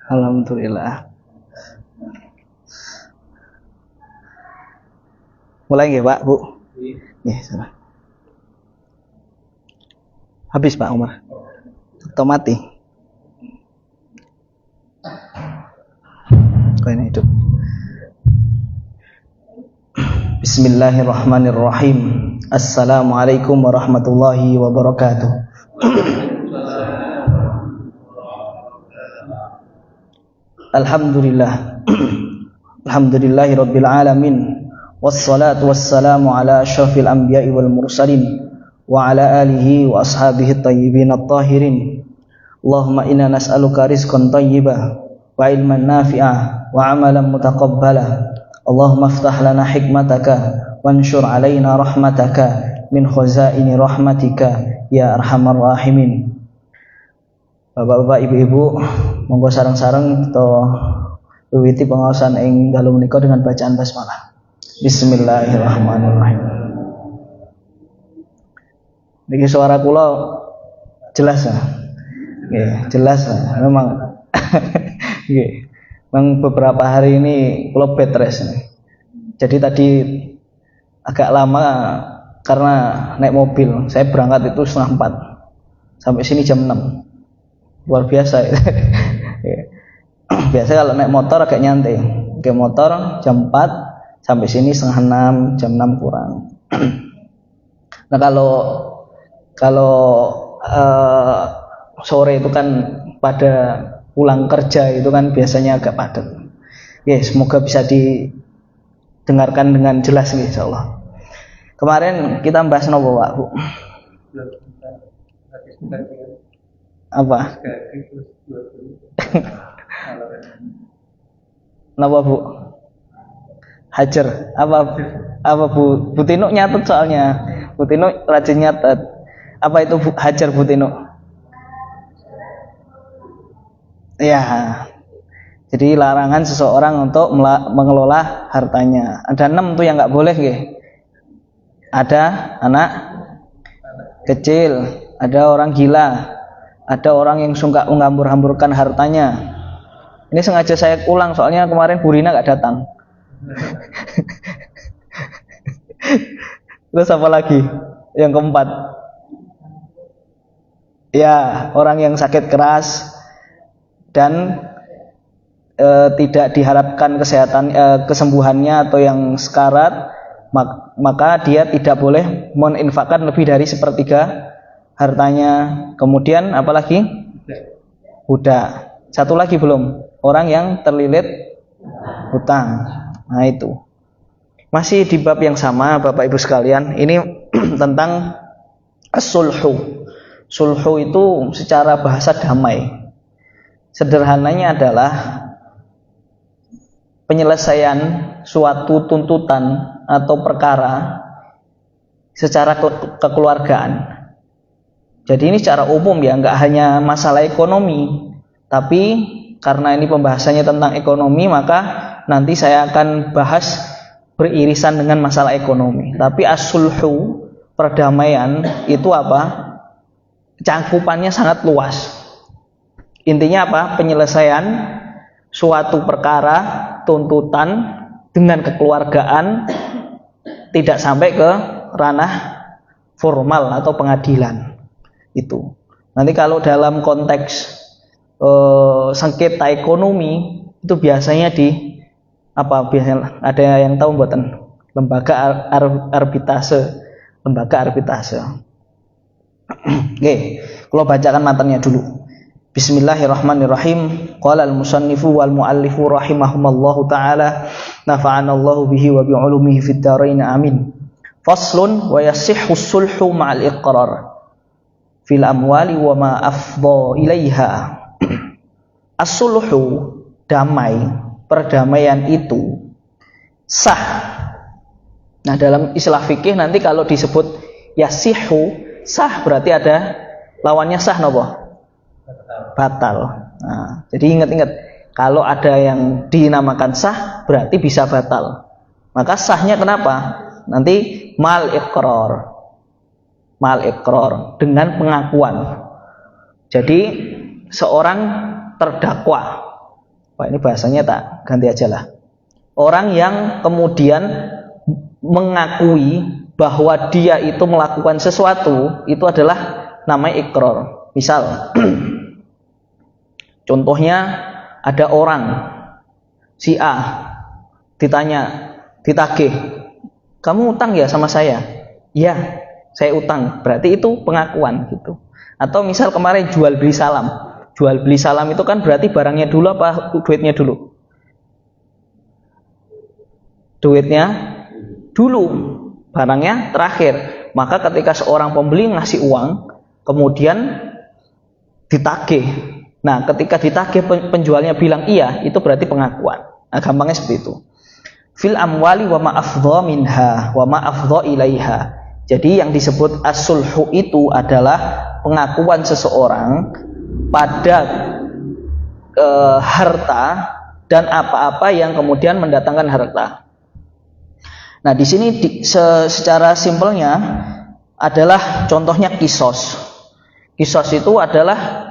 Alhamdulillah. Mulai nggih, Pak, Bu? Nggih, salah. Habis Pak Umar. Atau mati? Kau ini hidup. Bismillahirrahmanirrahim. Assalamualaikum warahmatullahi wabarakatuh. Alhamdulillah. Alhamdulillahi rabbil alamin. Wassalatu wassalamu ala asyrafil anbiya'i wal mursalin wa ala alihi wa ashabihi tayyibin at-tahirin. Allahumma inna nas'aluka rizqan tayyiban wa ilman nafi'ah wa amalan mutaqabbala. Allahumma iftah lana hikmataka wanshur alaina rahmataka min khazaini rahmatika ya arhamar rahimin. Bapak-bapak, ibu-ibu, monggo sareng-sareng kita wiwiti pengaosan ing dalu menika dengan bacaan basmalah. Bismillahirrahmanirrahim. Niki suara kula jelas ya? Nggih, jelas ya. Memang nggih. Memang beberapa hari ini kula bed rest. Jadi tadi agak lama karena naik mobil. Saya berangkat itu 3:30. Sampai sini jam 6. Luar biasa ya. Biasa kalau naik motor agak nyantai. Naik motor jam 4 sampai sini 5:30, jam 6 kurang. Nah kalau sore itu kan pada pulang kerja itu kan biasanya agak padat. Ya, semoga bisa didengarkan dengan jelas nih insyaallah. Kemarin kita bahas nopo Pak, Bu? Apa? Napa Bu? Hajar. Apa Bu? Bu Tino nyatet soalnya. Bu Tino rajin nyatet. Apa itu hajar Bu Tino? Ya. Jadi larangan seseorang untuk mengelola hartanya. Ada 6 tuh yang nggak boleh nggih. Ada anak kecil, ada orang gila, ada orang yang suka menghambur-hamburkan hartanya. Ini sengaja saya ulang soalnya kemarin Bu Rina nggak datang. Terus apa lagi? Yang keempat, ya orang yang sakit keras dan tidak diharapkan kesembuhannya atau yang sekarat, maka dia tidak boleh menginfakkan lebih dari 1/3 hartanya. Kemudian apa lagi? Budak. Satu lagi belum, orang yang terlilit hutang. Nah itu masih di bab yang sama Bapak Ibu sekalian. Ini tentang as-sulhu. Sulhu itu secara bahasa damai. Sederhananya adalah penyelesaian suatu tuntutan atau perkara secara kekeluargaan. Jadi ini secara umum ya, nggak hanya masalah ekonomi, tapi karena ini pembahasannya tentang ekonomi, maka nanti saya akan bahas beririsan dengan masalah ekonomi. Tapi as-sulhu, perdamaian itu apa? Cangkupannya sangat luas. Intinya apa? Penyelesaian suatu perkara, tuntutan dengan kekeluargaan, tidak sampai ke ranah formal atau pengadilan. Itu. Nanti kalau dalam konteks sengketa ekonomi itu biasanya biasanya ada yang tahu mboten? Lembaga arbitrase. Oke, kalau bacakan matanya dulu. Bismillahirrahmanirrahim. Qala al-musannifu wal muallifu rahimahumallahu taala, nafa'anallahu bihi wa bi 'ulumihi fid dharain amin. Faslun wa yasihhu sulhu ma'al iqrar fil amwali wa ma afdha ilaiha. As-sulhu, damai, perdamaian itu sah. Nah, dalam istilah fikih nanti kalau disebut yasihu, sah berarti ada lawannya sah nopo? Batal. Nah, jadi ingat-ingat, kalau ada yang dinamakan sah berarti bisa batal. Maka sahnya kenapa? Nanti mal iqrar dengan pengakuan. Jadi seorang terdakwa Pak, ini bahasanya tak ganti aja lah. Orang yang kemudian mengakui bahwa dia itu melakukan sesuatu, itu adalah namanya ikrar. Misal contohnya ada orang si A ditagih, kamu utang ya sama saya? Iya, saya utang. Berarti itu pengakuan gitu. Atau misal kemarin jual beli salam. Jual beli salam itu kan berarti barangnya dulu apa duitnya dulu? Duitnya dulu, barangnya terakhir. Maka ketika seorang pembeli ngasih uang, kemudian ditagih. Nah, ketika ditagih penjualnya bilang iya, itu berarti pengakuan. Nah, gampangnya seperti itu. Fil amwali wa ma afdha minha wa ma afdha ilaiha. Jadi yang disebut as-sulhu itu adalah pengakuan seseorang pada harta dan apa-apa yang kemudian mendatangkan harta. Nah, di sini secara simpelnya adalah contohnya kisos. Kisos itu adalah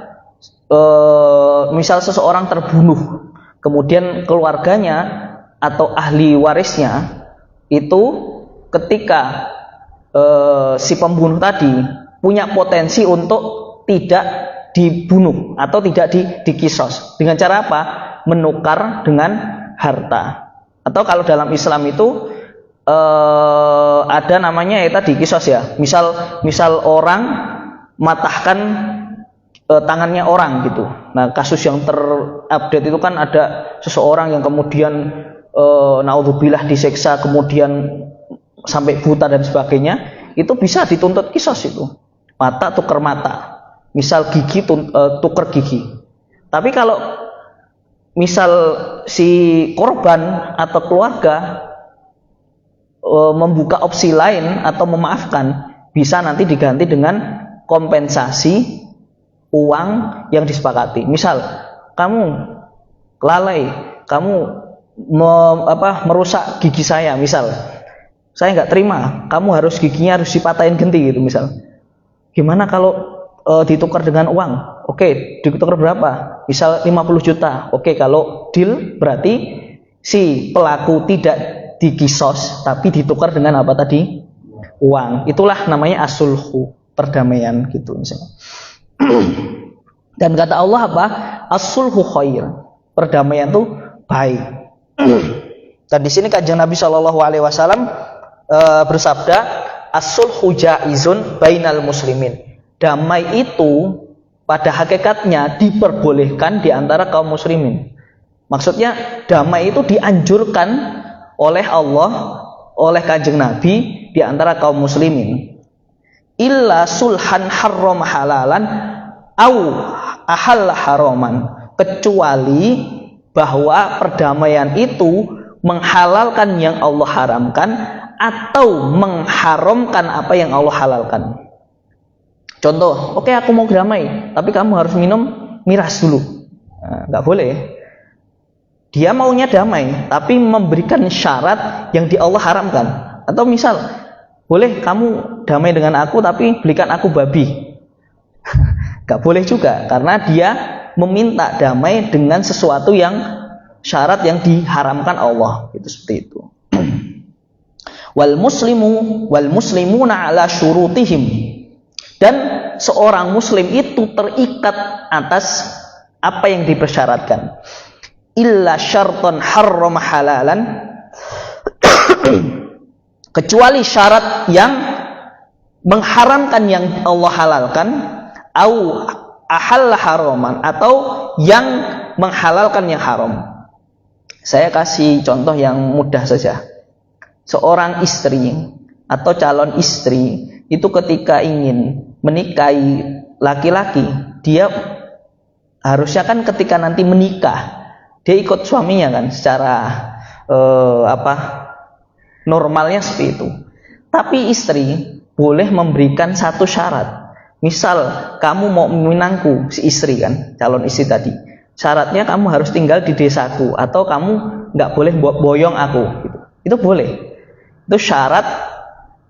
misal seseorang terbunuh, kemudian keluarganya atau ahli warisnya itu ketika si pembunuh tadi punya potensi untuk tidak dibunuh atau tidak dikisos. Dengan cara apa? Menukar dengan harta. Atau kalau dalam Islam itu ada namanya ya tadi kisos ya. Misal orang matahkan tangannya orang gitu. Nah, kasus yang terupdate itu kan ada seseorang yang kemudian naudzubillah diseksa, kemudian sampai buta dan sebagainya. Itu bisa dituntut kisos itu. Mata tukar mata. Misal gigi tukar gigi. Tapi kalau misal si korban atau keluarga membuka opsi lain atau memaafkan, bisa nanti diganti dengan kompensasi uang yang disepakati. Misal kamu lalai, kamu merusak gigi saya, misal saya nggak terima, kamu harus giginya harus dipatahin genti gitu misal. Gimana kalau ditukar dengan uang? Oke, ditukar berapa? Misal 50 juta. Oke, kalau deal berarti si pelaku tidak dikisos tapi ditukar dengan apa tadi? Uang. Itulah namanya as-sulhu, perdamaian gitu misalnya. Dan kata Allah apa? As-sulhu khair. Perdamaian itu baik. Dan di sini Kanjeng Nabi Shallallahu alaihi wasallam bersabda, as-sulhu jaizun bainal muslimin. Damai itu pada hakikatnya diperbolehkan di antara kaum muslimin. Maksudnya damai itu dianjurkan oleh Allah, oleh Kanjeng Nabi di antara kaum muslimin. Illa sulhan harram halalan au ahalla haraman, kecuali bahwa perdamaian itu menghalalkan yang Allah haramkan atau mengharamkan apa yang Allah halalkan. Contoh, oke, aku mau damai, tapi kamu harus minum miras dulu. Nah, nggak boleh. Dia maunya damai, tapi memberikan syarat yang di Allah haramkan. Atau misal, boleh kamu damai dengan aku, tapi belikan aku babi. Nggak boleh juga, karena dia meminta damai dengan sesuatu yang syarat yang diharamkan Allah. Itu seperti itu. Wal muslimuna ala syurutihim. Dan seorang muslim itu terikat atas apa yang dipersyaratkan. Illa syartan harram halalan, kecuali syarat yang mengharamkan yang Allah halalkan, au ahalla haraman, atau yang menghalalkan yang haram. Saya kasih contoh yang mudah saja. Seorang istri atau calon istri itu ketika ingin menikahi laki-laki, dia harusnya kan ketika nanti menikah dia ikut suaminya kan, secara normalnya seperti itu. Tapi istri boleh memberikan satu syarat. Misal kamu mau meminangku, si istri kan, calon istri tadi, syaratnya kamu harus tinggal di desaku, atau kamu nggak boleh boyong aku gitu. Itu boleh. Itu syarat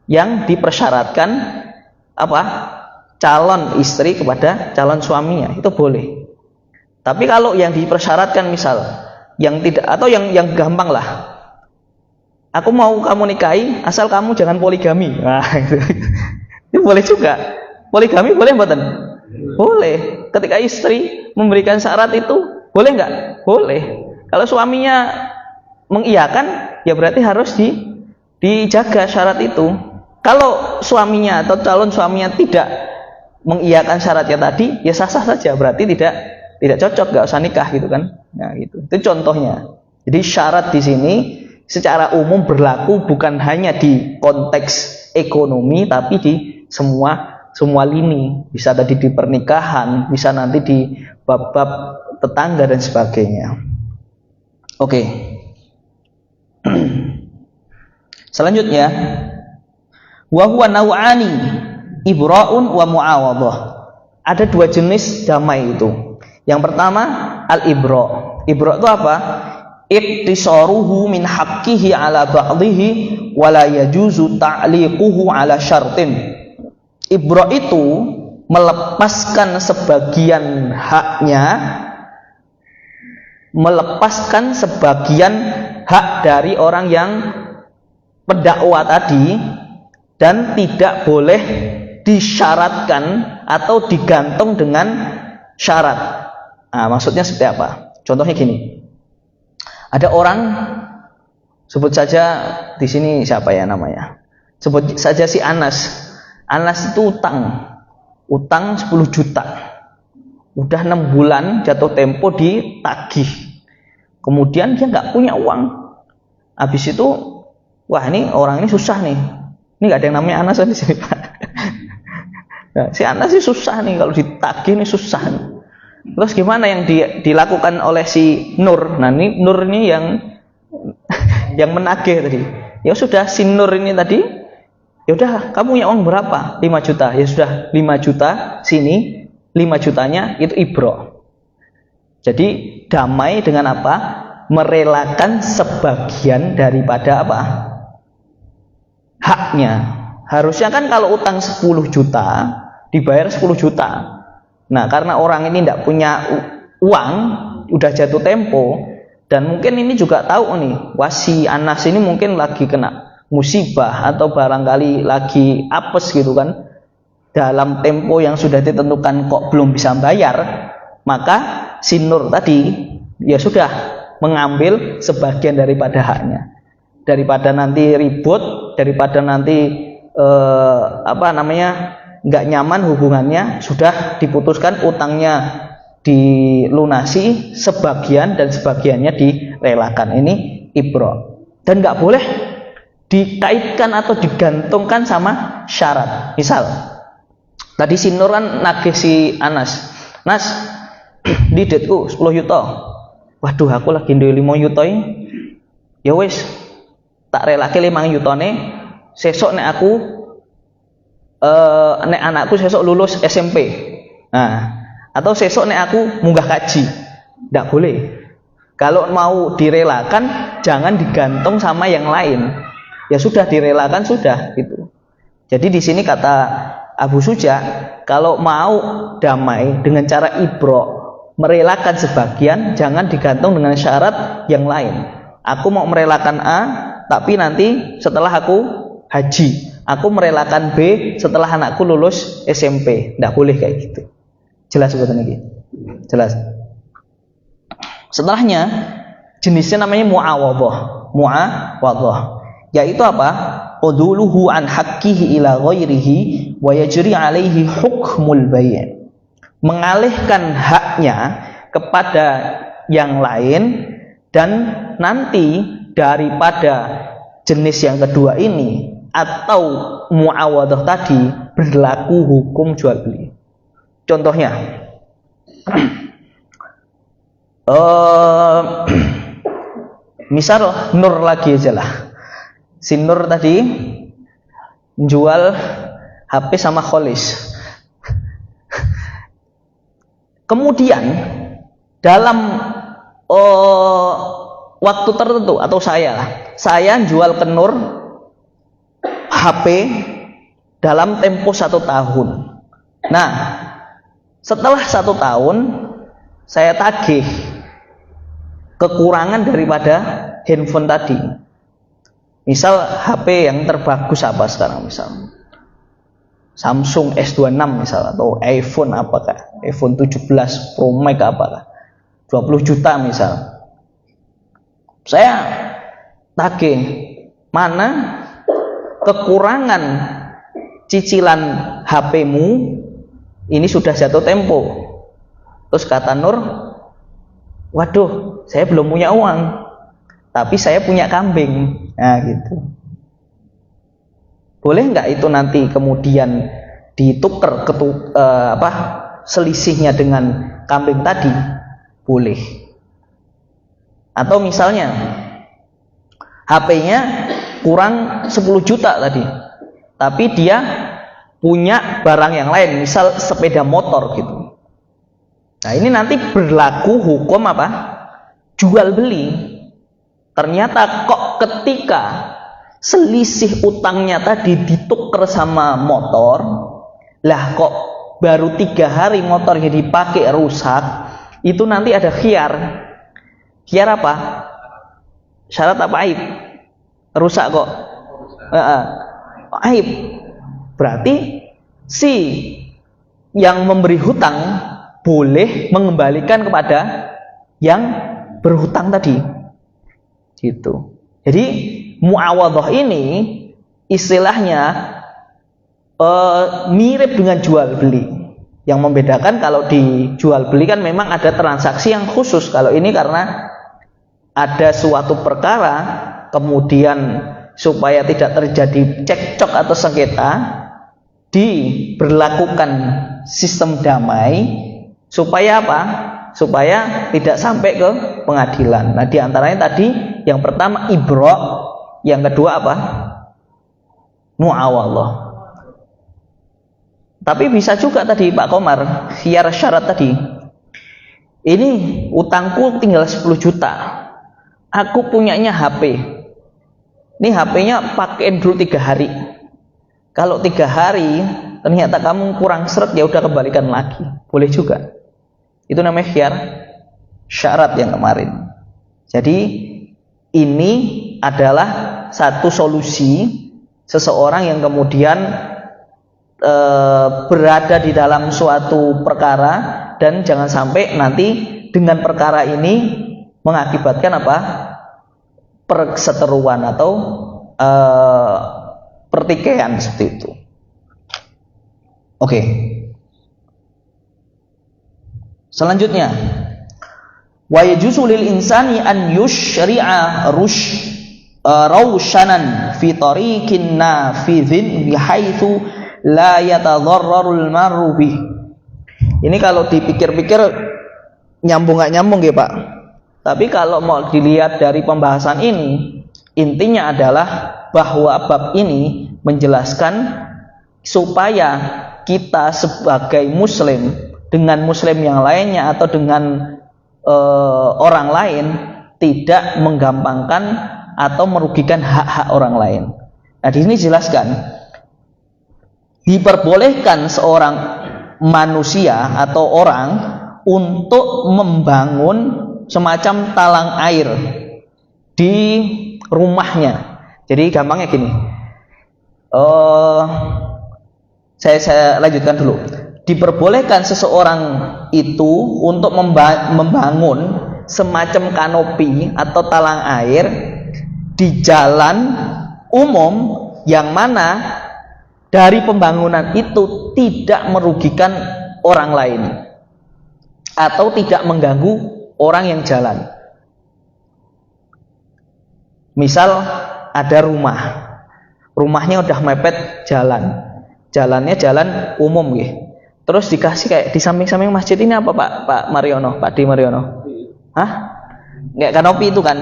yang dipersyaratkan calon istri kepada calon suaminya, itu boleh. Tapi kalau yang dipersyaratkan misal yang tidak, atau yang gampang lah. Aku mau kamu nikahi asal kamu jangan poligami. Nah, itu boleh juga. Poligami boleh mboten? Boleh. Ketika istri memberikan syarat itu boleh nggak? Boleh. Kalau suaminya mengiyakan, ya berarti harus dijaga syarat itu. Kalau suaminya atau calon suaminya tidak mengiyakan syaratnya tadi, ya sah-sah saja, berarti tidak cocok, nggak usah nikah gitu kan. Nah, gitu. Itu contohnya. Jadi syarat di sini secara umum berlaku bukan hanya di konteks ekonomi, tapi di semua lini. Bisa tadi di pernikahan, bisa nanti di bab-bab tetangga dan sebagainya. Oke. Selanjutnya, wa huwa naw'ani, ibra'un wa mu'awadhah. Ada dua jenis damai itu. Yang pertama al-ibra'. Ibra' itu apa? Iktisaruhu min haqqihi ala ba'dihi wa la yajuzu ta'liquhu ala syartin. Ibra' itu melepaskan sebagian haknya, melepaskan sebagian hak dari orang yang pendakwa tadi, dan tidak boleh disyaratkan atau digantung dengan syarat. Nah, maksudnya seperti apa? Contohnya gini, ada orang, sebut saja di sini siapa ya namanya, sebut saja si Anas. Anas itu utang 10 juta, udah 6 bulan jatuh tempo ditagih, kemudian dia nggak punya uang. Habis itu, wah ini orang ini susah nih, ini nggak ada yang namanya Anas di sini Pak. Nah, si Anas sih susah nih, kalau ditagih ini susah nih. Terus gimana yang dilakukan oleh si Nur? Nah ini Nur ini yang menagih tadi. Ya sudah, si Nur ini tadi, ya udah kamu punya uang berapa? 5 juta. Ya sudah, 5 juta sini, 5 jutanya itu ibra'. Jadi damai dengan apa? Merelakan sebagian daripada apa? Haknya. Harusnya kan kalau utang 10 juta dibayar 10 juta. Nah, karena orang ini tidak punya uang, udah jatuh tempo, dan mungkin ini juga tahu nih, wasi Anas ini mungkin lagi kena musibah atau barangkali lagi apes gitu kan, dalam tempo yang sudah ditentukan kok belum bisa bayar, maka si Nur tadi ya sudah mengambil sebagian daripada haknya, daripada nanti ribut, daripada nanti nggak nyaman hubungannya, sudah diputuskan utangnya dilunasi sebagian dan sebagiannya direlakan. Ini ibra'. Dan nggak boleh dikaitkan atau digantungkan sama syarat. Misal tadi si Nur kan nagih si Anas, Nas didetku 10 juta. Waduh, aku lagi duwe 5 juta ini. Ya wis, tak relake 5 jutane, sesok nek aku nek anakku sesok lulus SMP. Nah, atau sesok nek aku munggah kaji. Tidak boleh. Kalau mau direlakan, jangan digantung sama yang lain. Ya sudah, direlakan sudah gitu. Jadi di sini kata Abu Suja, kalau mau damai dengan cara ibra', merelakan sebagian, jangan digantung dengan syarat yang lain. Aku mau merelakan A, tapi nanti setelah aku haji, aku merelakan B setelah anakku lulus SMP. Tidak boleh kayak gitu. Jelas sebetulnya gitu. Jelas. Setelahnya jenisnya namanya mu'awadhah. Mu'awadhah, yaitu apa? Quduluhu an haqqihi ila ghairihi wa yajri alaihi hukmul bai'. Mengalihkan haknya kepada yang lain, dan nanti daripada jenis yang kedua ini atau mu'awadhah tadi berlaku hukum jual beli. Contohnya, misal Nur lagi aja lah. Si Nur tadi jual HP sama Kholis. Kemudian dalam waktu tertentu, atau saya jual ke Nur HP dalam tempo 1 tahun. Nah, setelah 1 tahun saya tagih, kekurangan daripada handphone tadi. Misal HP yang terbagus apa sekarang, misal Samsung S26 misal, atau iPhone apakah, iPhone 17 Pro Max apakah, 20 juta misal. Saya tagih, mana kekurangan cicilan HP-mu ini sudah jatuh tempo. Terus kata Nur, waduh, saya belum punya uang, tapi saya punya kambing. Nah gitu. Boleh nggak itu nanti kemudian ditukar selisihnya dengan kambing tadi? Boleh. Atau misalnya HP-nya kurang 10 juta tadi, tapi dia punya barang yang lain, misal sepeda motor gitu. Nah ini nanti berlaku hukum apa? Jual beli. Ternyata kok ketika selisih utangnya tadi ditukar sama motor, lah kok baru 3 hari motornya dipakai rusak, itu nanti ada khiyar. Khiyar apa? Syarat apa aib? Rusak kok. Aib. Berarti si yang memberi hutang boleh mengembalikan kepada yang berhutang tadi. Gitu. Jadi muawadhah ini istilahnya mirip dengan jual beli. Yang membedakan kalau di jual beli kan memang ada transaksi yang khusus. Kalau ini karena ada suatu perkara, kemudian supaya tidak terjadi cekcok atau sengketa, diberlakukan sistem damai supaya apa? Supaya tidak sampai ke pengadilan. Nah, diantaranya tadi yang pertama ibra, yang kedua apa? Muawadhah. Tapi bisa juga tadi Pak Komar, khiyar syarat tadi. Ini utangku tinggal 10 juta. Aku punyanya HP. Ini HP-nya pakai dulu 3 hari. Kalau 3 hari ternyata kamu kurang seret, ya udah kembalikan lagi. Boleh juga. Itu namanya khiyar syarat yang kemarin. Jadi ini adalah satu solusi seseorang yang kemudian berada di dalam suatu perkara, dan jangan sampai nanti dengan perkara ini mengakibatkan apa? Perseteruan atau pertikaian seperti itu. Oke. Selanjutnya, wa yajuzu lil insani an yushri'a rawshanan fi tariqin nafidhin bihaitsu la yatadarrarul marru bih. Ini kalau dipikir-pikir nyambung gak nyambung ya Pak. Tapi kalau mau dilihat dari pembahasan ini, intinya adalah bahwa bab ini menjelaskan supaya kita sebagai muslim dengan muslim yang lainnya atau dengan orang lain tidak menggampangkan atau merugikan hak-hak orang lain. Nah, di sini jelaskan diperbolehkan seorang manusia atau orang untuk membangun semacam talang air di rumahnya. Jadi gampangnya gini, saya lanjutkan dulu. Diperbolehkan seseorang itu untuk membangun semacam kanopi atau talang air di jalan umum yang mana dari pembangunan itu tidak merugikan orang lain atau tidak mengganggu orang yang jalan. Misal ada rumahnya udah mepet jalannya jalan umum gitu. Terus dikasih kayak di samping-samping masjid ini apa Pak Mariono, Pak D Mariono? Hah? Kayak kanopi itu kan.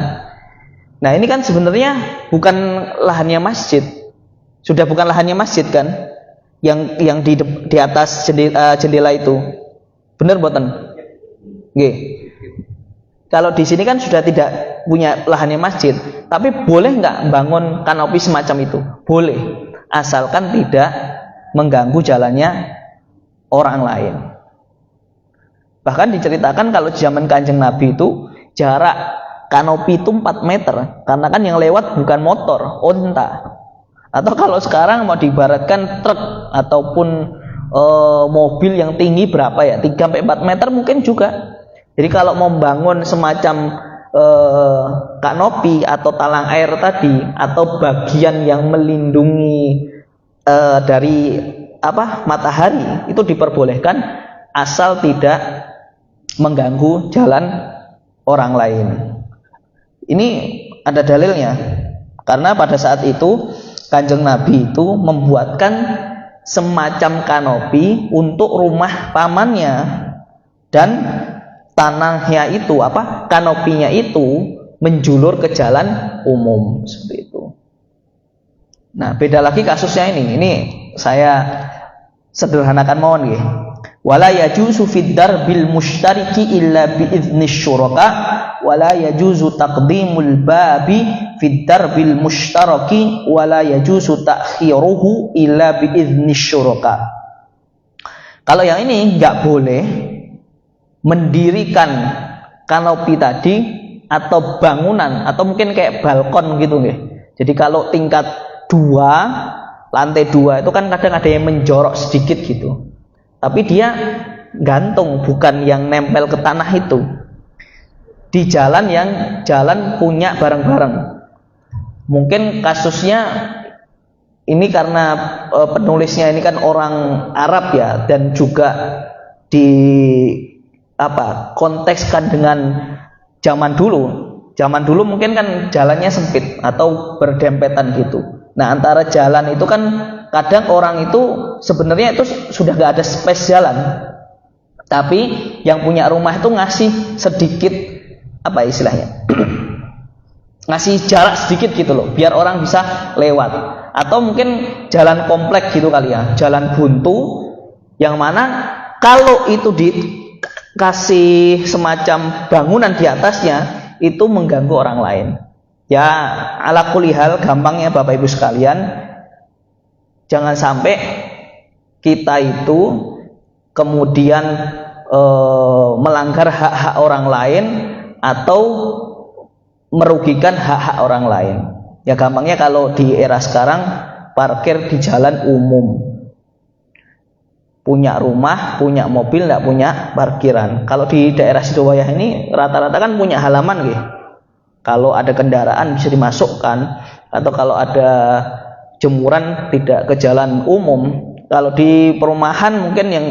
Nah ini kan sebenarnya bukan lahannya masjid. Sudah bukan lahannya masjid kan? Yang di atas jendela itu. Bener boten? Nggih. Kalau di sini kan sudah tidak punya lahannya masjid, tapi boleh nggak bangun kanopi semacam itu? Boleh, asalkan tidak mengganggu jalannya orang lain. Bahkan diceritakan kalau zaman Kanjeng Nabi itu jarak kanopi itu 4 meter, karena kan yang lewat bukan motor, onta. Atau kalau sekarang mau diibaratkan truk ataupun mobil yang tinggi berapa ya, 3-4 meter mungkin juga. Jadi kalau mau membangun semacam kanopi atau talang air tadi, atau bagian yang melindungi dari matahari, itu diperbolehkan asal tidak mengganggu jalan orang lain. Ini ada dalilnya, karena pada saat itu Kanjeng Nabi itu membuatkan semacam kanopi untuk rumah pamannya, dan tanahnya itu kanopinya itu menjulur ke jalan umum seperti itu. Nah, beda lagi kasusnya ini saya sederhanakan mohon nggih. Wala yajuzu fid darbil musytariki illa bi idzni syuraka wala yajuzu taqdimul babi fid darbil musytaraki wala yajuzu ta'khiruhu illa bi idzni syuraka. Kalau yang ini enggak boleh mendirikan kanopi tadi atau bangunan atau mungkin kayak balkon gitu nggih. Jadi kalau tingkat 2, lantai 2 itu kan kadang ada yang menjorok sedikit gitu. Tapi dia gantung, bukan yang nempel ke tanah itu. Di jalan yang jalan punya bareng-bareng. Mungkin kasusnya ini karena penulisnya ini kan orang Arab ya, dan juga di kontekskan dengan zaman dulu. Zaman dulu mungkin kan jalannya sempit atau berdempetan gitu. Nah, antara jalan itu kan kadang orang itu sebenarnya itu sudah gak ada space jalan, tapi yang punya rumah itu ngasih sedikit istilahnya ngasih jarak sedikit gitu loh, biar orang bisa lewat. Atau mungkin jalan komplek gitu kali ya, jalan buntu, yang mana kalau itu dikasih semacam bangunan di atasnya itu mengganggu orang lain. Ya, ala kulli hal, gampangnya Bapak Ibu sekalian, jangan sampai kita itu kemudian melanggar hak-hak orang lain atau merugikan hak-hak orang lain. Ya, gampangnya kalau di era sekarang parkir di jalan umum, punya rumah, punya mobil, nggak punya parkiran. Kalau di daerah Sidowayah ini rata-rata kan punya halaman gitu. Kalau ada kendaraan bisa dimasukkan, atau kalau ada jemuran tidak ke jalan umum. Kalau di perumahan mungkin yang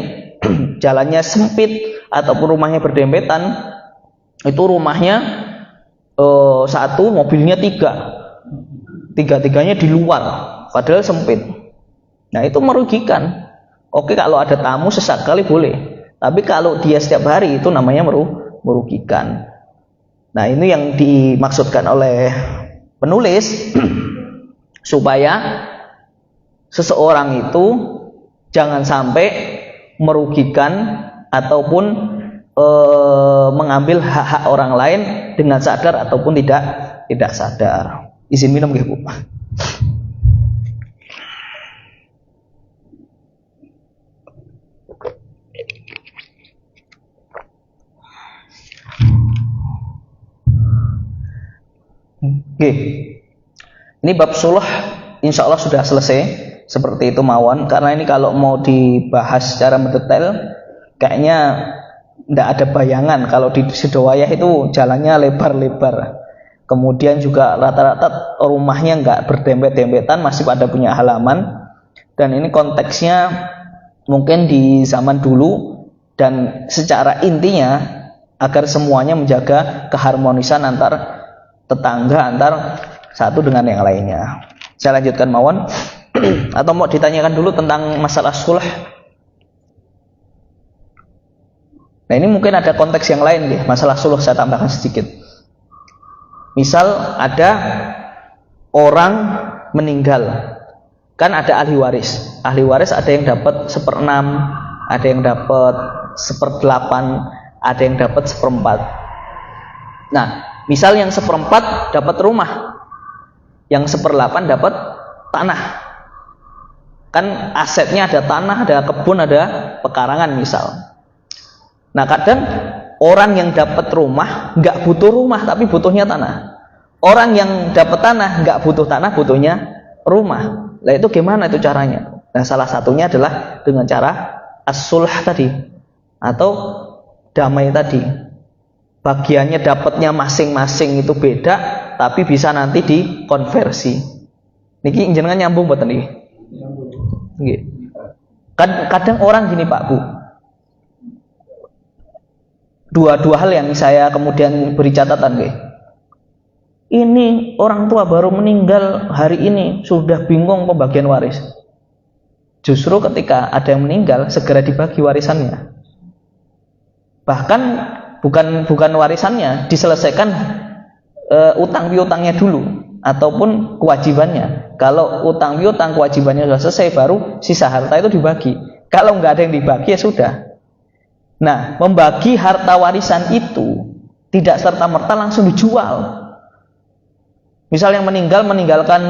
jalannya sempit ataupun rumahnya berdempetan, itu rumahnya satu, mobilnya tiga-tiganya di luar, padahal sempit. Nah, itu merugikan. Oke, kalau ada tamu sesekali boleh, tapi kalau dia setiap hari itu namanya merugikan. Nah, ini yang dimaksudkan oleh penulis supaya seseorang itu jangan sampai merugikan ataupun mengambil hak-hak orang lain dengan sadar ataupun tidak sadar. Izin minum nggih, Bu. Oke. Ini bab suluh insya Allah sudah selesai seperti itu mawon, karena ini kalau mau dibahas secara mendetail kayaknya tidak ada bayangan. Kalau di Sidowayah itu jalannya lebar-lebar, kemudian juga rata-rata rumahnya nggak berdempet-dempetan, masih pada punya halaman. Dan ini konteksnya mungkin di zaman dulu, dan secara intinya agar semuanya menjaga keharmonisan antar tetangga, antar satu dengan yang lainnya. Saya lanjutkan mawon. Atau mau ditanyakan dulu tentang masalah sulh? Nah, ini mungkin ada konteks yang lain deh, masalah sulh saya tambahkan sedikit. Misal ada orang meninggal, kan ada ahli waris. Ahli waris ada yang dapat 1/6, ada yang dapat 1/8, ada yang dapat 1/4. Nah, misal yang 1/4 dapat rumah, yang 1/8 dapat tanah. Kan asetnya ada tanah, ada kebun, ada pekarangan misal. Nah, kadang orang yang dapat rumah nggak butuh rumah tapi butuhnya tanah. Orang yang dapat tanah nggak butuh tanah, butuhnya rumah. Nah itu gimana itu caranya? Nah salah satunya adalah dengan cara as-sulh tadi atau damai tadi. Bagiannya dapatnya masing-masing itu beda, tapi bisa nanti dikonversi. Niki jenengan nyambung mboten niki? Nggih. Kadang orang gini Pak Bu. Dua hal yang saya kemudian beri catatan nggih. Ini orang tua baru meninggal hari ini sudah bingung pembagian waris. Justru ketika ada yang meninggal segera dibagi warisannya. Bahkan bukan warisannya, diselesaikan utang piutangnya dulu ataupun kewajibannya. Kalau utang piutang kewajibannya sudah selesai, baru sisa harta itu dibagi. Kalau nggak ada yang dibagi ya sudah. Nah, membagi harta warisan itu tidak serta-merta langsung dijual. Misal yang meninggalkan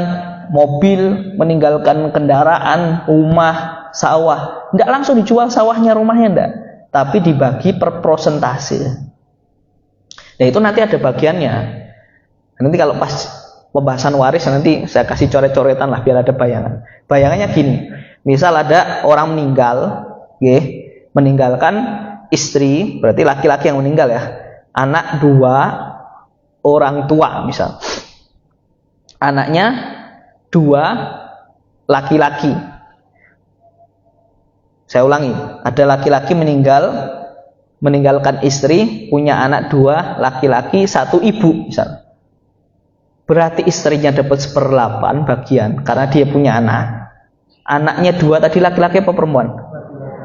mobil, meninggalkan kendaraan, rumah, sawah, tidak langsung dijual sawahnya, rumahnya tidak, tapi dibagi per prosentase. Nah itu nanti ada bagiannya. Nanti kalau pas pembahasan waris nanti saya kasih coret-coretan lah biar ada bayangan. Bayangannya gini, misal ada orang meninggal, meninggalkan istri, berarti laki-laki yang meninggal ya, anak 2, orang tua misal. Anaknya 2 laki-laki. Saya ulangi, ada laki-laki meninggalkan istri, punya anak 2 laki-laki, 1 ibu misal. Berarti istrinya dapat 1/8 bagian karena dia punya anak. Anaknya 2 tadi laki-laki apa perempuan?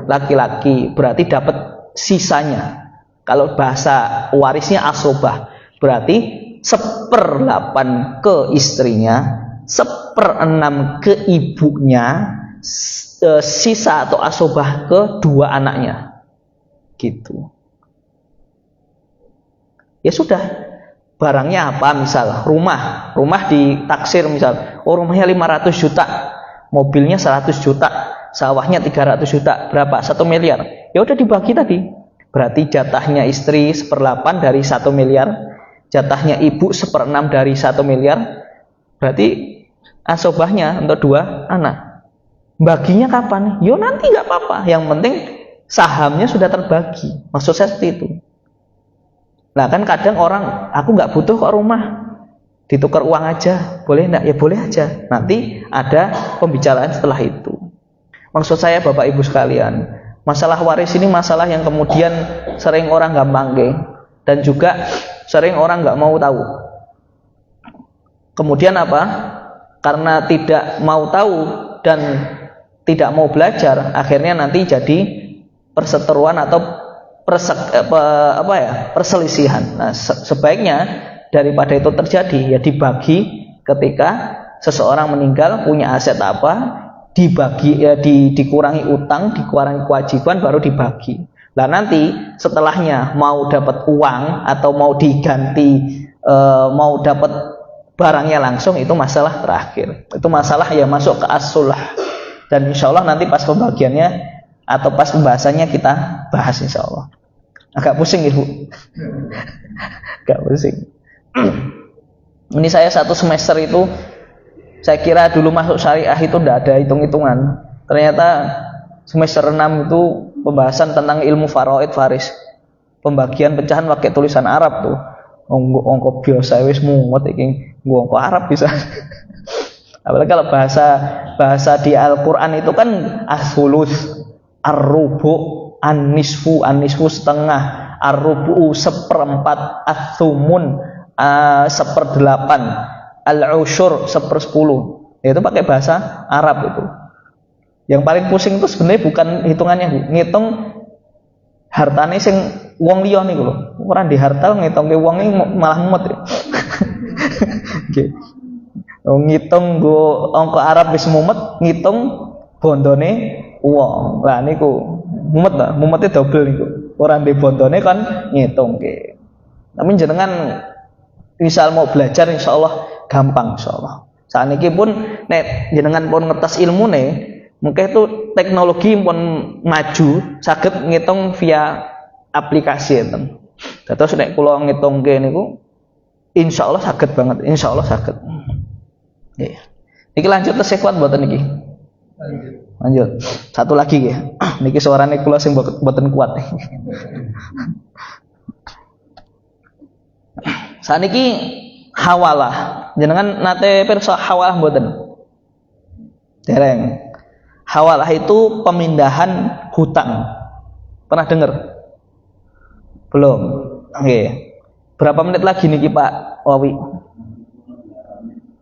Laki-laki, berarti dapat sisanya. Kalau bahasa warisnya asobah, berarti 1/8 ke istrinya, 1/6 ke ibunya, sisa atau asobah ke 2 anaknya. Gitu. Ya sudah. Barangnya apa? Misal rumah ditaksir misal, rumahnya 500 juta, mobilnya 100 juta, sawahnya 300 juta, berapa? 1 miliar. Ya udah dibagi tadi. Berarti jatahnya istri 1/8 dari 1 miliar, jatahnya ibu 1/6 dari 1 miliar, berarti asobahnya untuk 2 anak. Baginya kapan? Yo nanti nggak apa-apa, yang penting sahamnya sudah terbagi. Maksud saya seperti itu. Nah kan kadang orang, aku nggak butuh kok rumah, ditukar uang aja, boleh enggak? Ya boleh aja. Nanti ada pembicaraan setelah itu. Maksud saya Bapak Ibu sekalian, masalah waris ini masalah yang kemudian sering orang gampang dan juga sering orang nggak mau tahu. Kemudian apa? Karena tidak mau tahu dan tidak mau belajar, akhirnya nanti jadi perseteruan atau perselisihan. Nah, sebaiknya daripada itu terjadi ya dibagi ketika seseorang meninggal punya aset apa, dibagi ya dikurangi utang, dikurangi kewajiban baru dibagi. Nah nanti setelahnya mau dapat uang atau mau diganti mau dapat barangnya langsung, itu masalah terakhir. Itu masalah yang masuk ke as-sulh. Dan insya Allah nanti pas pembagiannya atau pas pembahasannya kita bahas insya Allah. Agak pusing ibu, agak pusing. Ini saya 1 semester itu, saya kira dulu masuk syariah itu tidak ada hitung-hitungan. Ternyata semester 6 itu pembahasan tentang ilmu faraid faris, pembagian pecahan pakai tulisan Arab tuh. Ongko biasa wis mumet iki, ongko Arab bisa. Apalagi kalau bahasa di Al-Qur'an itu kan as-sulus, ar-rubu, an-nisfu setengah, ar-rubu 1/4, as-sumun 1/8, al-usyur 1/10. Itu pakai bahasa Arab itu. Yang paling pusing itu sebenarnya bukan hitungannya, Bu. Ngitung hartane sing wong liya niku lho. Ora di harta ngitungke wong iki malah mumet. Nggih. Ngitung nggo angka Arab wis mumet, ngitung bondone wong. Lah niku mumet lah, mumetnya double niku. Orang di bondone kan ngitungke. Tapi jenengan misal mau belajar insyaallah gampang insyaallah. Saniki pun nek jenengan pun ngertos ilmune, mungkin itu teknologi pun maju, saged ngitung via aplikasi itu. Terus nek kula ngitungke niku insyaallah saged banget, insyaallah saged. Nggih. Niki lanjut tesih kuat mboten niki? Lanjut. Satu lagi nggih. Niki suarane kula sing mboten kuat. Saniki hawalah. Jenengan nate pirsa hawalah mboten? Dereng. Hawalah itu pemindahan hutang. Pernah dengar? Belum. Oke. Berapa menit lagi niki Pak Wawi?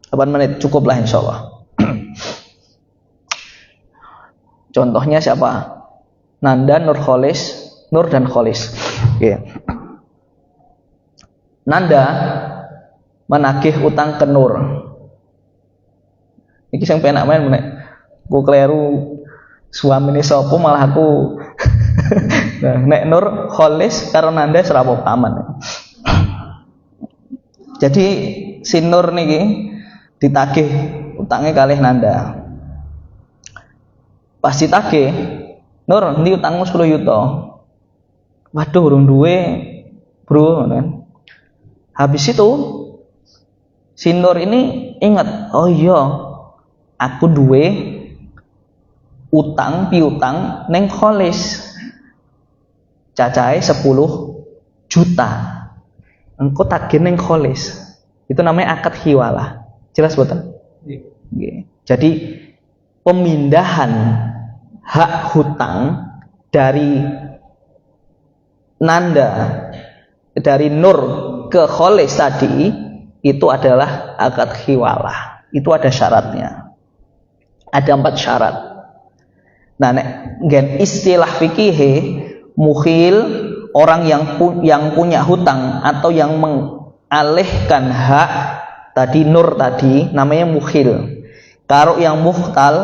8 menit cukup lah insyaallah. Contohnya siapa? Nanda, Nur dan Kholis. Oke. Nanda menagih utang ke Nur. Iki sing penak main menek. Ku kleru suamine sapa malah aku. Nah, nek Nur Kholis karo Nanda serapo aman. Jadi si Nur niki ditagih utangnya kalih Nanda. Pas ditagih, Nur, ndi utangmu 10 juta. Waduh, urung duwe, Bro, kan. Habis itu si Nur ini ingat, oh iya, aku duwe utang piutang neng Kholis. Cacahe 10 juta. Engko tagih neng Kholis. Itu namanya akad hiwalah. Jelas boten? Nggih. Jadi pemindahan hak hutang dari Nanda, dari Nur ke Kholis tadi itu adalah akad hiwalah. Itu ada syaratnya. Ada 4 syarat. Nah, gen istilah fikih mukhil, orang yang punya hutang atau yang mengalihkan hak tadi Nur tadi namanya mukhil. Kalau yang muhtal,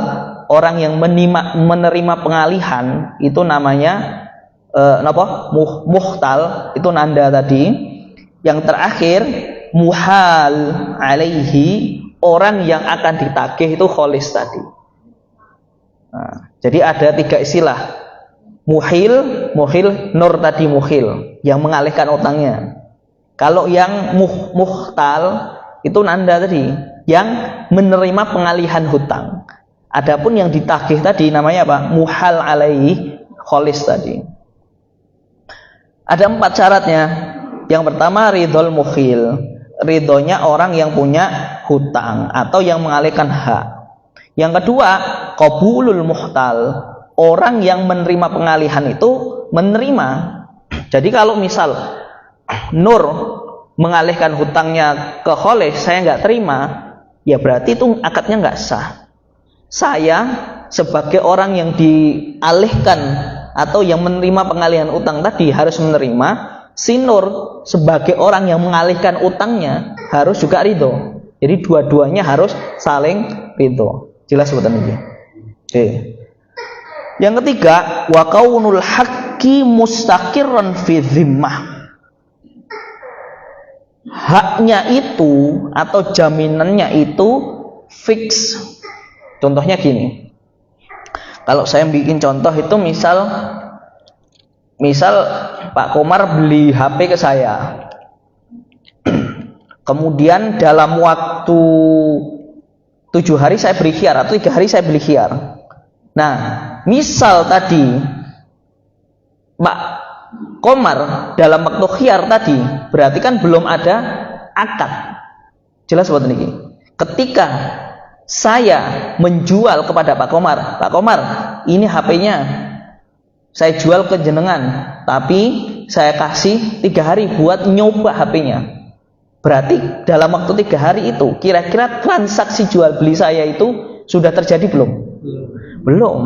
orang yang menerima pengalihan itu namanya muhtal, itu Nanda tadi. Yang terakhir muhal alaihi, orang yang akan ditagih itu Kholis tadi. Nah, jadi ada 3 istilah. Muhil, Nur tadi muhil, yang mengalihkan utangnya. Kalau yang muhtal itu Nanda tadi, yang menerima pengalihan hutang. Adapun yang ditagih tadi namanya apa? Muhal alaihi, Kholis tadi. Ada 4 syaratnya. Yang pertama ridhol mukhil, ridhonya orang yang punya hutang atau yang mengalihkan hak. Yang kedua qabulul muhtal, orang yang menerima pengalihan itu menerima. Jadi kalau misal Nur mengalihkan hutangnya ke Kholis, saya nggak terima, ya berarti itu akadnya nggak sah. Saya sebagai orang yang dialihkan atau yang menerima pengalihan utang tadi harus menerima. Si Nur sebagai orang yang mengalihkan utangnya harus juga ridho. Jadi dua-duanya harus saling ridho. Jelas betul ini. Oke. Yang ketiga, wa kaunul haqqi mustaqirran fi dhimmah. Haknya itu atau jaminannya itu fix. Contohnya gini. Kalau saya bikin contoh itu misal Pak Komar beli HP ke saya. Kemudian dalam waktu 7 hari saya beli khiar atau 3 hari saya beli khiar. Nah, misal tadi Pak Komar dalam waktu khiar tadi, berarti kan belum ada akad. Jelas buat ini. Ketika saya menjual kepada Pak Komar, ini HP-nya saya jual ke jenengan, tapi saya kasih 3 hari buat nyoba HP-nya. Berarti dalam waktu 3 hari itu, kira-kira transaksi jual beli saya itu sudah terjadi belum? Belum.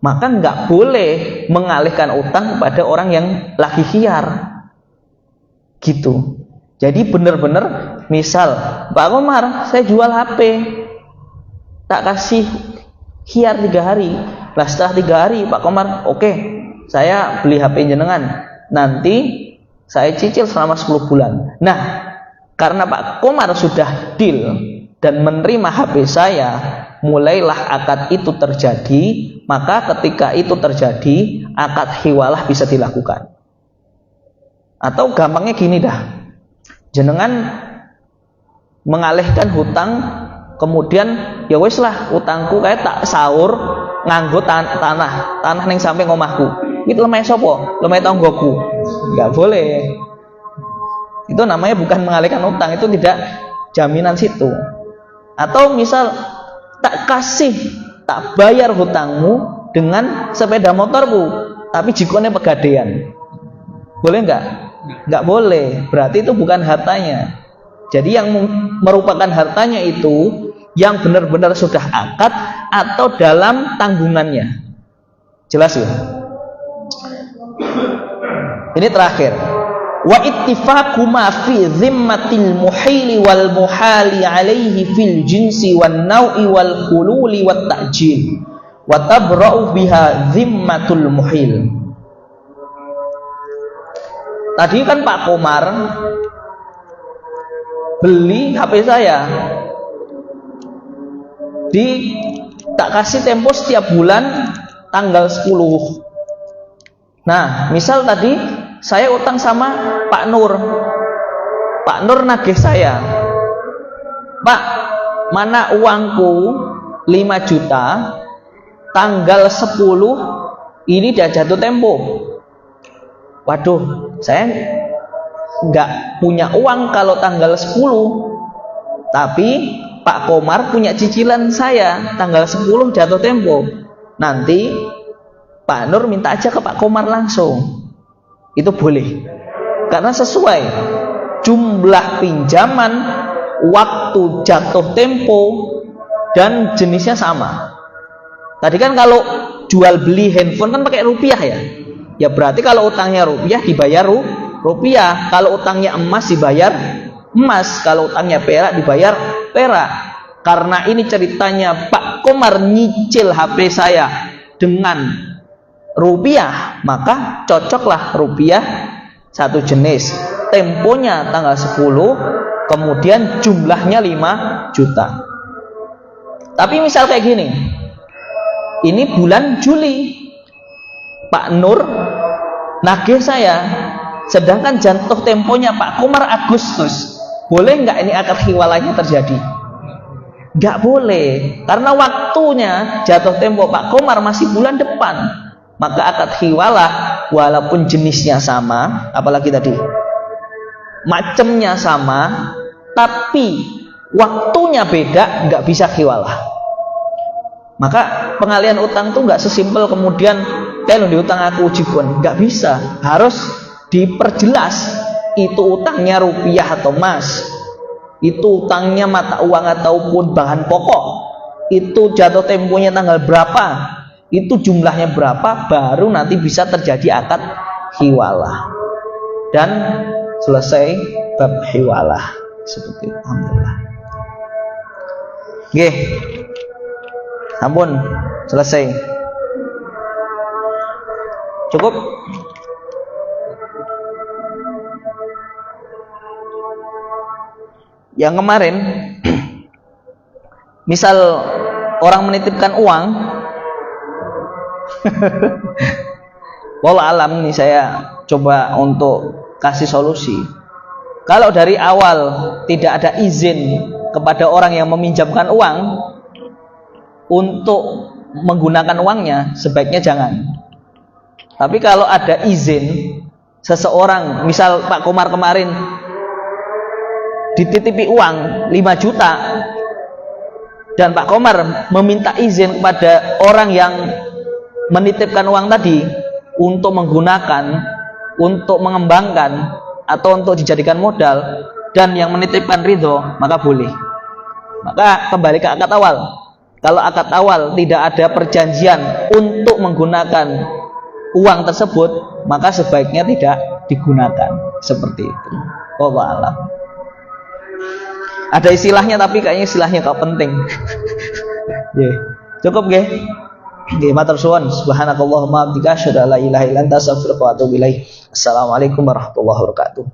Maka nggak boleh mengalihkan utang kepada orang yang lagi khiar. Gitu. Jadi benar-benar, misal Pak Komar, saya jual HP, tak kasih khiar 3 hari. Lah setelah 3 hari Pak Komar, oke, saya beli HP jenengan, nanti saya cicil selama 10 bulan. Nah, karena Pak Komar sudah deal dan menerima HP saya, mulailah akad itu terjadi. Maka ketika itu terjadi, akad hiwalah bisa dilakukan. Atau gampangnya gini dah, jenengan mengalihkan hutang, kemudian ya wis lah utangku kayak tak sahur nganggo tanah ning samping omahku. Itu lemah sapa? Lemah tanggoku. Enggak boleh. Itu namanya bukan mengalihkan hutang, itu tidak jaminan situ. Atau misal tak bayar hutangmu dengan sepeda motorku, tapi jikone pegadean. Boleh enggak? Enggak boleh. Berarti itu bukan hartanya. Jadi yang merupakan hartanya itu yang benar-benar sudah akad atau dalam tanggungannya. Jelas ya? Ini terakhir. Wa ittifaqu ma fi zimmatil muhili wal muhali alaihi fil jinsi wan nau'i wal khululi wat ta'jil wa tabra'u biha zimmatul muhil. Tadi kan Pak Komar beli HP saya, tak kasih tempo setiap bulan tanggal 10. Nah, misal tadi saya utang sama Pak Nur. Pak Nur nagih saya, Pak, mana uangku 5 juta, tanggal 10 ini dia jatuh tempo. Waduh, saya nggak punya uang kalau tanggal 10, tapi Pak Komar punya cicilan saya tanggal 10 jatuh tempo. Nanti Pak Nur minta aja ke Pak Komar langsung. Itu boleh, karena sesuai jumlah pinjaman, waktu jatuh tempo, dan jenisnya sama. Tadi kan kalau jual beli handphone kan pakai rupiah ya. Ya berarti kalau utangnya rupiah dibayar rupiah, kalau utangnya emas dibayar emas, kalau utangnya perak dibayar perak. Karena ini ceritanya Pak Komar nyicil HP saya dengan rupiah, maka cocoklah rupiah satu jenis, temponya tanggal 10, kemudian jumlahnya 5 juta. Tapi misal kayak gini, ini bulan Juli Pak Nur nagih saya, sedangkan jatuh temponya Pak Komar Agustus. Boleh nggak ini akad hiwalahnya terjadi? Nggak boleh, karena waktunya jatuh tempo Pak Komar masih bulan depan. Maka akad hiwalah walaupun jenisnya sama, apalagi tadi macamnya sama, tapi waktunya beda, nggak bisa hiwalah. Maka pengalihan utang tuh nggak sesimpel kemudian kalau diutang aku jikon, nggak bisa, harus diperjelas itu utangnya rupiah atau emas, itu utangnya mata uang ataupun bahan pokok, itu jatuh temponya tanggal berapa, itu jumlahnya berapa, baru nanti bisa terjadi akad hiwalah dan selesai bab hiwalah seperti itu. Alhamdulillah. Oke, ampun, selesai. Cukup. Yang kemarin misal orang menitipkan uang wallah alam, nih saya coba untuk kasih solusi. Kalau dari awal tidak ada izin kepada orang yang meminjamkan uang untuk menggunakan uangnya, sebaiknya jangan. Tapi kalau ada izin seseorang, misal Pak Komar kemarin dititipi uang 5 juta dan Pak Komar meminta izin kepada orang yang menitipkan uang tadi untuk menggunakan, untuk mengembangkan atau untuk dijadikan modal, dan yang menitipkan ridho, maka boleh. Maka kembali ke akad awal. Kalau akad awal tidak ada perjanjian untuk menggunakan uang tersebut, maka sebaiknya tidak digunakan. Seperti itu. Wallahu a'lam. Ada istilahnya tapi kayaknya istilahnya kok penting. Cukup nggih. Nggih, matur suwun. Subhanakallahumma wa bihamdika asyhadu an la ilaha illa anta astaghfiruka wa atubu ilaik. Assalamualaikum warahmatullahi wabarakatuh.